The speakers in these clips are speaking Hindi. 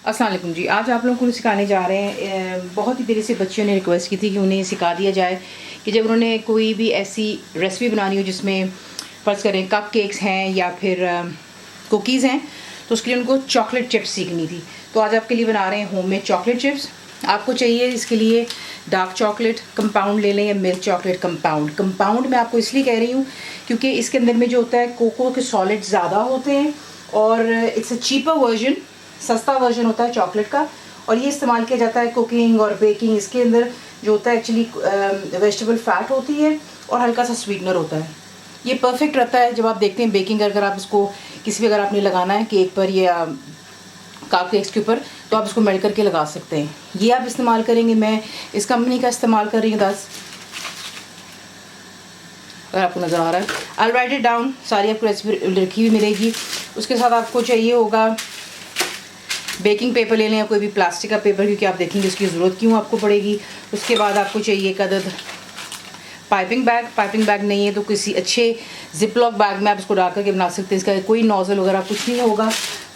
अस्सलाम वालेकुम जी। आज आप लोगों को सिखाने जा रहे हैं, बहुत ही देर से बच्चियों ने रिक्वेस्ट की थी कि उन्हें सिखा दिया जाए कि जब उन्होंने कोई भी ऐसी रेसिपी बनानी हो जिसमें फ़र्ज़ करें कप केक्स हैं या फिर कुकीज़ हैं, तो उसके लिए उनको चॉकलेट चिप्स सीखनी थी। तो आज आपके लिए बना रहे हैं होममेड चॉकलेट चिप्स। आपको चाहिए इसके लिए डार्क चॉकलेट कंपाउंड ले लें या मिल्क चॉकलेट कंपाउंड मैं आपको इसलिए कह रही हूँ क्योंकि इसके अंदर में जो होता है कोको के सॉलिड ज़्यादा होते हैं और इट्स अ चीपर वर्जन, सस्ता वर्जन होता है चॉकलेट का। और ये इस्तेमाल किया जाता है कुकिंग और बेकिंग। इसके अंदर जो होता है एक्चुअली वेजिटेबल फ़ैट होती है और हल्का सा स्वीटनर होता है। ये परफेक्ट रहता है जब आप देखते हैं बेकिंग, अगर आप इसको किसी भी अगर आपने लगाना है केक पर या कप केक्स के ऊपर, तो आप इसको मेल्ट करके लगा सकते हैं। ये आप इस्तेमाल करेंगे, मैं इस कंपनी का इस्तेमाल कर रही हूँ 10, अगर आपको नज़र आ रहा है। आई राइट इट डाउन, सारी आपको रेसिपी रखी हुई मिलेगी। उसके साथ आपको चाहिए होगा बेकिंग पेपर ले लें या कोई भी प्लास्टिक का पेपर, क्योंकि आप देखेंगे उसकी ज़रूरत क्यों आपको पड़ेगी। उसके बाद आपको चाहिए एक अदद पाइपिंग बैग नहीं है तो किसी अच्छे जिपलॉक बैग में आप इसको डाल करके बना सकते हैं। इसका कोई नोज़ल वगैरह कुछ नहीं होगा।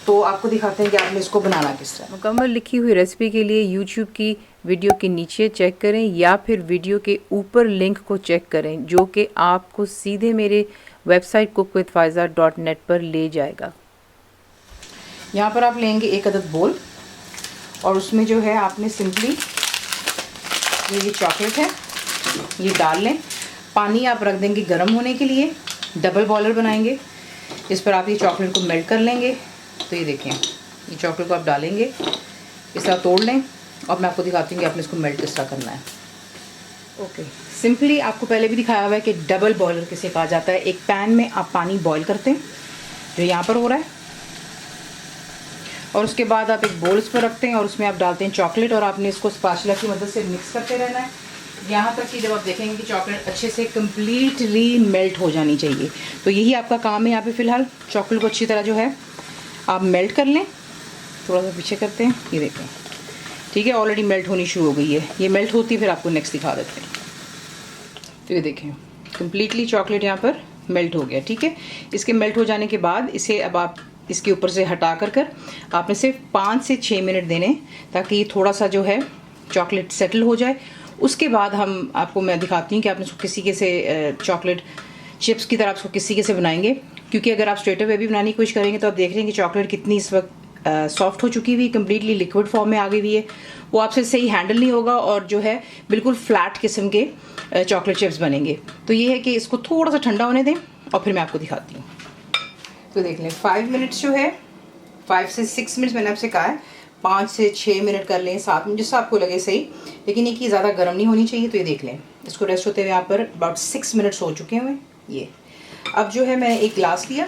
तो आपको दिखाते हैं कि आपने इसको बनाना किस तरह। मुकम्मल लिखी हुई रेसिपी के लिए यूट्यूब की वीडियो के नीचे चेक करें या फिर वीडियो के ऊपर लिंक को चेक करें, जो कि आपको सीधे मेरे वेबसाइट cookWithFaiza.net पर ले जाएगा। यहाँ पर आप लेंगे एक अदद बोल और उसमें जो है आपने सिंपली ये चॉकलेट है ये डाल लें। पानी आप रख देंगे गर्म होने के लिए, डबल बॉयलर बनाएंगे। इस पर आप ये चॉकलेट को मेल्ट कर लेंगे। तो ये देखें, ये चॉकलेट को आप डालेंगे, इस तरह तोड़ लें और मैं आपको दिखाती हूँ कि आपने इसको मेल्ट किस तरह करना है। ओके, सिंपली आपको पहले भी दिखाया हुआ है कि डबल बॉयलर किसे कहा जाता है। एक पैन में आप पानी बॉयल करते हैं जो यहाँ पर हो रहा है, और उसके बाद आप एक बोल इस पर रखते हैं और उसमें आप डालते हैं चॉकलेट और आपने इसको स्पैचुला की मदद से मिक्स करते रहना है यहाँ तक कि जब आप देखेंगे कि चॉकलेट अच्छे से कम्प्लीटली मेल्ट हो जानी चाहिए। तो यही आपका काम है यहाँ पे फ़िलहाल। चॉकलेट को अच्छी तरह जो है आप मेल्ट कर लें। थोड़ा सा पीछे करते हैं, ये देखें, ठीक है, ऑलरेडी मेल्ट होनी शुरू हो गई है। ये मेल्ट होती है फिर आपको नेक्स्ट दिखा देते हैं। तो ये देखें कम्प्लीटली चॉकलेट यहाँ पर मेल्ट हो गया, ठीक है। इसके मेल्ट हो जाने के बाद इसे अब आप इसके ऊपर से हटा कर आपने सिर्फ 5 से 6 मिनट देने ताकि ये थोड़ा सा जो है चॉकलेट सेटल हो जाए। उसके बाद हम आपको मैं दिखाती हूँ कि आपने इसको किसी के से चॉकलेट चिप्स की तरह इसको किसी के से बनाएंगे, क्योंकि अगर आप स्ट्रेट अवे भी बनाने की कोशिश करेंगे तो आप देख रहे हैं कि चॉकलेट कितनी इस वक्त सॉफ्ट हो चुकी हुई, कम्प्लीटली लिक्विड फॉर्म में आ गई हुई है। वो आपसे सही हैंडल नहीं होगा और जो है बिल्कुल फ्लैट किस्म के चॉकलेट चिप्स बनेंगे। तो ये है कि इसको थोड़ा सा ठंडा होने दें और फिर मैं आपको दिखाती हूँ। तो देख लें 5 मिनट्स जो है, 5 से 6 मिनट्स मैंने आपसे कहा है, 5 से 6 मिनट कर लें, 7 मिनट जिससे आपको लगे सही, लेकिन ये कि ज़्यादा गर्म नहीं होनी चाहिए। तो ये देख लें इसको रेस्ट होते हुए यहाँ पर अबाउट 6 मिनट्स हो चुके हुए ये। अब जो है मैंने एक गिलास लिया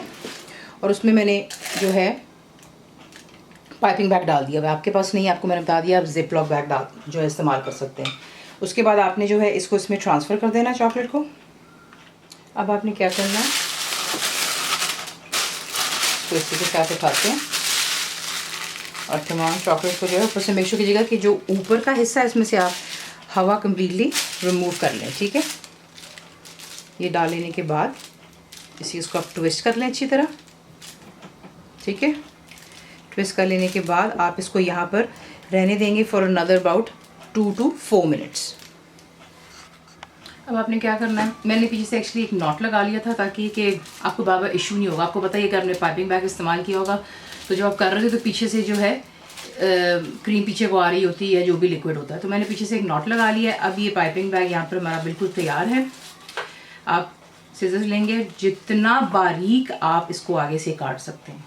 और उसमें मैंने जो है पाइपिंग बैग डाल दिया। आपके पास नहीं, आपको मैंने बता दिया, आप जिपलॉक बैग डाल जो है इस्तेमाल कर सकते हैं। उसके बाद आपने जो है इसको इसमें ट्रांसफ़र कर देना चॉकलेट को। अब आपने क्या करना है, तो इसी के साथ उठाते हैं और तमाम चॉकलेट को जो है ऊपर से मेक श्योर कीजिएगा कि जो ऊपर का हिस्सा है इसमें से आप हवा कम्प्लीटली रिमूव कर लें, ठीक है। ये डाल लेने के बाद इसको आप ट्विस्ट कर लें अच्छी तरह, ठीक है। ट्विस्ट कर लेने के बाद आप इसको यहाँ पर रहने देंगे for another about 2 to 4 minutes. अब आपने क्या करना है, मैंने पीछे से एक्चुअली एक नॉट लगा लिया था ताकि कि आपको बार बार इशू नहीं होगा। आपको पता है कि आपने पाइपिंग बैग इस्तेमाल किया होगा तो जब आप कर रहे थे तो पीछे से जो है क्रीम पीछे को आ रही होती है, जो भी लिक्विड होता है। तो मैंने पीछे से एक नॉट लगा लिया है। अब ये पाइपिंग बैग यहाँ पर हमारा बिल्कुल तैयार है। आप सीजर्स लेंगे, जितना बारीक आप इसको आगे से काट सकते हैं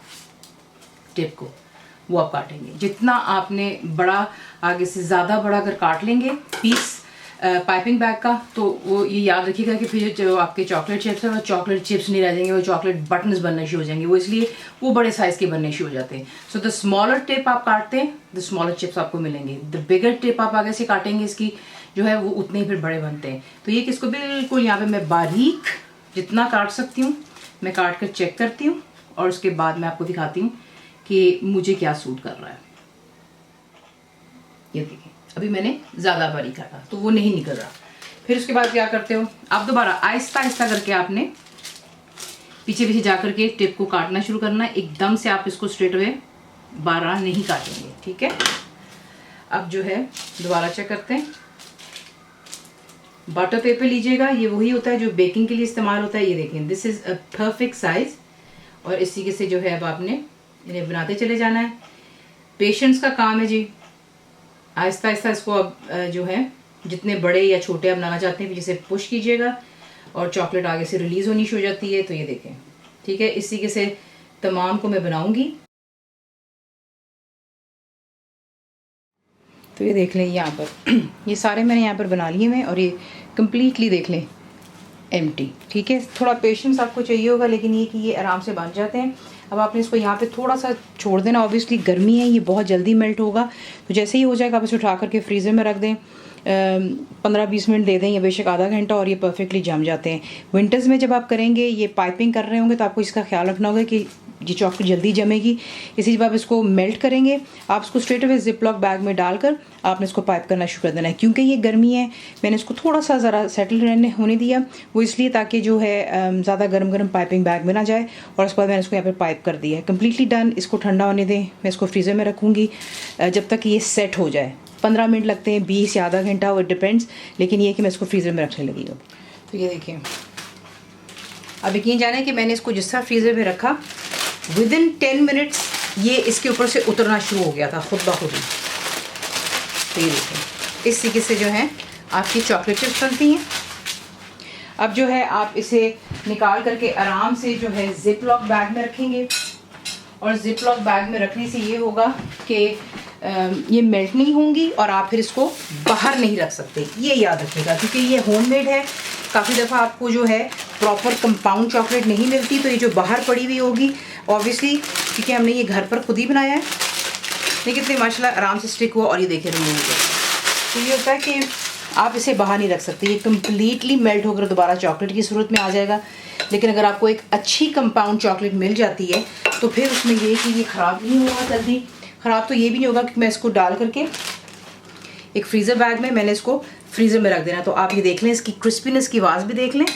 टिप को वो आप काटेंगे। जितना आपने बड़ा आगे से ज़्यादा बड़ा अगर काट लेंगे पीस पाइपिंग बैग का, तो वो ये याद रखिएगा कि फिर जो आपके चॉकलेट चिप्स है वो चॉकलेट चिप्स नहीं रह जाएंगे, वो चॉकलेट बटन्स बनने शुरू हो जाएंगे। वो इसलिए वो बड़े साइज़ के बनने शुरू हो जाते हैं। सो द स्मॉलर टिप आप काटते हैं, द स्मॉलर चिप्स आपको मिलेंगे। द बिगर टिप आप आगे से काटेंगे इसकी जो है वो उतने ही फिर बड़े बनते हैं। तो ये किसको बिल्कुल यहाँ पे मैं बारीक जितना काट सकती हूँ मैं काट कर चेक करती हूँ और उसके बाद मैं आपको दिखाती हूँ कि मुझे क्या सूट कर रहा है। ये देखिए अभी मैंने ज़्यादा बारीक काटा तो वो नहीं निकल रहा। फिर उसके बाद क्या करते हो आप, दोबारा आहिस्ता आहिस्ता करके आपने पीछे पीछे जा करके टिप को काटना शुरू करना है। एकदम से आप इसको स्ट्रेट अवे 12 नहीं काटेंगे, ठीक है। अब जो है दोबारा चेक करते हैं। बटर पेपर लीजिएगा, ये वही होता है जो बेकिंग के लिए इस्तेमाल होता है। ये देखें, this is a perfect size. और इस तरीके से जो है अब आपने इन्हें बनाते चले जाना है। पेशेंस का काम है जी, आहिस्ता आहिस्ता इसको अब जो है जितने बड़े या छोटे आप बनाना चाहते हैं जिसे पुश कीजिएगा और चॉकलेट आगे से रिलीज़ होनी शुरू हो जाती है। तो ये देखें, ठीक है, इस तरीके से तमाम को मैं बनाऊंगी। तो ये देख लें यहाँ पर ये सारे मैंने यहाँ पर बना लिए हैं और ये कम्प्लीटली देख लें एम्प्टी, ठीक है। थोड़ा पेशेंस आपको चाहिए होगा, लेकिन ये कि ये आराम से बन जाते हैं। अब आपने इसको यहाँ पे थोड़ा सा छोड़ देना, ऑब्वियसली गर्मी है, ये बहुत जल्दी मेल्ट होगा। तो जैसे ही हो जाएगा आप इसे उठा करके फ्रीज़र में रख दें, 15-20 मिनट दे दें या बेशक आधा घंटा, और ये परफेक्टली जम जाते हैं। विंटर्स में जब आप करेंगे, ये पाइपिंग कर रहे होंगे, तो आपको इसका ख्याल रखना होगा कि ये चॉकलेट जल्दी जमेगी। इसी जब आप इसको मेल्ट करेंगे, आप इसको straight away zip lock bag में डालकर आपने इसको पाइप करना शुरू कर देना है। क्योंकि ये गर्मी है, मैंने इसको थोड़ा सा ज़रा सेटल होने दिया, वो इसलिए ताकि जो है ज़्यादा गर्म पाइपिंग बैग में ना जाए। और उसके बाद मैंने इसको यहाँ पर पाइप कर दिया है, कम्प्लीटली डन। इसको ठंडा होने दें, मैं इसको फ्रीज़र में रखूँगी जब तक ये सेट हो जाए। 15 मिनट लगते हैं, 20 या आधा घंटा, वो डिपेंड्स, लेकिन ये कि मैं इसको फ्रीज़र में रखने लगी हूँ। तो ये देखिए, अब यकीन जाने कि मैंने इसको जिस तरह फ्रीज़र में रखा, विदिन 10 मिनट्स ये इसके ऊपर से उतरना शुरू हो गया था खुद ब खुद ही। तो ये देखिए, इस तरीके से जो है आपकी चॉकलेट चिप्स बनती हैं। अब जो है आप इसे निकाल करके आराम से जो है जिप लॉक बैग में रखेंगे। और जिप लॉक बैग में रखने से ये होगा कि ये मेल्ट नहीं होंगी और आप फिर इसको बाहर नहीं रख सकते, ये याद रखिएगा, क्योंकि ये होममेड है। काफ़ी दफ़ा आपको जो है प्रॉपर कंपाउंड चॉकलेट नहीं मिलती, तो ये जो बाहर पड़ी हुई होगी, ऑब्वियसली क्योंकि हमने ये घर पर खुद ही बनाया है, लेकिन इतनी माशाल्लाह आराम से स्टिक हुआ और ये देखिए रिमूव हो। तो ये होता है कि आप इसे बाहर नहीं रख सकते, ये कम्प्लीटली मेल्ट होकर दोबारा चॉकलेट की सूरत में आ जाएगा। लेकिन अगर आपको एक अच्छी कंपाउंड चॉकलेट मिल जाती है, तो फिर उसमें ये कि ये ख़राब नहीं होगा जल्दी। ख़राब तो ये भी नहीं होगा कि मैं इसको डाल करके एक फ्रीज़र बैग में मैंने इसको फ्रीज़र में रख देना। तो आप ये देख लें, इसकी क्रिस्पीनेस की आवाज़ भी देख लें।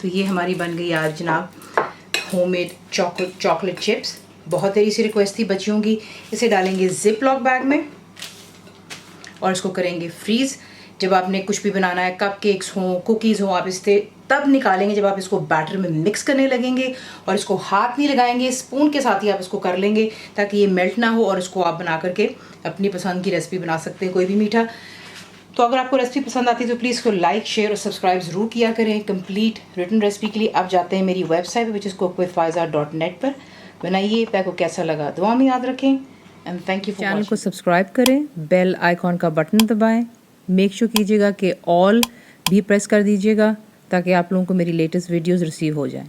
तो ये हमारी बन गई आज जनाब होममेड चॉकलेट चिप्स। बहुत देरी से रिक्वेस्ट थी बच्चियों की। इसे डालेंगे जिप लॉक बैग में और इसको करेंगे फ्रीज़। जब आपने कुछ भी बनाना है, कप केक्स हों, कुकीज़ हों, आप इससे तब निकालेंगे जब आप इसको बैटर में मिक्स करने लगेंगे। और इसको हाथ नहीं लगाएंगे, स्पून के साथ ही आप इसको कर लेंगे ताकि ये मेल्ट ना हो। और इसको आप बना करके अपनी पसंद की रेसिपी बना सकते हैं, कोई भी मीठा। तो अगर आपको रेसिपी पसंद आती है तो प्लीज़ इसको लाइक, शेयर और सब्सक्राइब ज़रूर किया करें। कंप्लीट रिटन रेसिपी के लिए आप जाते हैं मेरी वेबसाइट विच इज़ cookwithfaiza.net पर। बनाइए, आपको कैसा लगा दुआ में याद रखें। And thank you for channel को सब्सक्राइब करें, बेल आइकॉन का बटन दबाएं, मेक श्योर कीजिएगा कि ऑल भी प्रेस कर दीजिएगा ताकि आप लोगों को मेरी लेटेस्ट वीडियोस रिसीव हो जाएं।